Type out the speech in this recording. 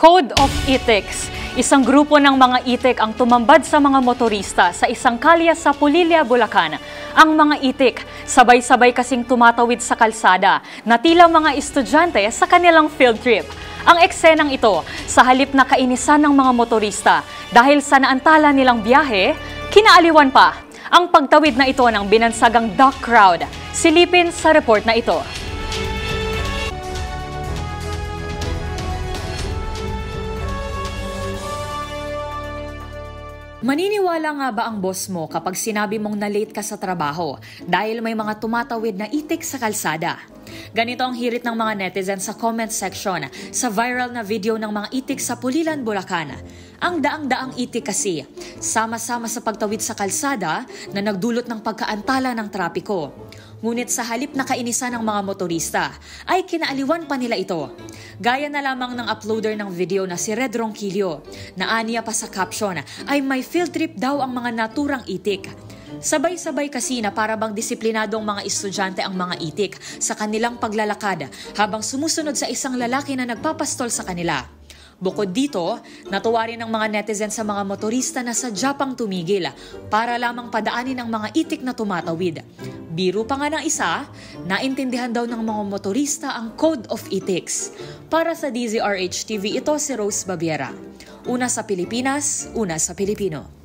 Code of Ethics. Isang grupo ng mga itik ang tumambad sa mga motorista sa isang kalye sa Pulilya, Bulacan. Ang mga itik, sabay-sabay kasing tumatawid sa kalsada na tila mga estudyante sa kanilang field trip. Ang eksenang ito, sa halip na kainisan ng mga motorista dahil sa naantala nilang biyahe, kinaaliwan pa ang pagtawid na ito ng binansagang dock crowd. Silipin sa report na ito. Maniniwala nga ba ang boss mo kapag sinabi mong na-late ka sa trabaho dahil may mga tumatawid na itik sa kalsada? Ganito ang hirit ng mga netizens sa comment section sa viral na video ng mga itik sa Pulilan, Bulacan. Ang daang-daang itik kasi, sama-sama sa pagtawid sa kalsada na nagdulot ng pagkaantala ng trapiko. Ngunit sa halip na kainisan ng mga motorista, ay kinaaliwan pa nila ito. Gaya na lamang ng uploader ng video na si Red Ronquillo, na aniya pa sa caption ay may field trip daw ang mga naturang itik. Sabay-sabay kasi na para bang disiplinadong mga estudyante ang mga itik sa kanilang paglalakad habang sumusunod sa isang lalaki na nagpapastol sa kanila. Bukod dito, natuwa rin ang mga netizen sa mga motorista na sadyang pang tumigil para lamang padaanin ang mga itik na tumatawid. Biro pa nga ng isa, naintindihan daw ng mga motorista ang Code of Ethics. Para sa DZRH TV, ito si Rose Babiera. Una sa Pilipinas, una sa Pilipino.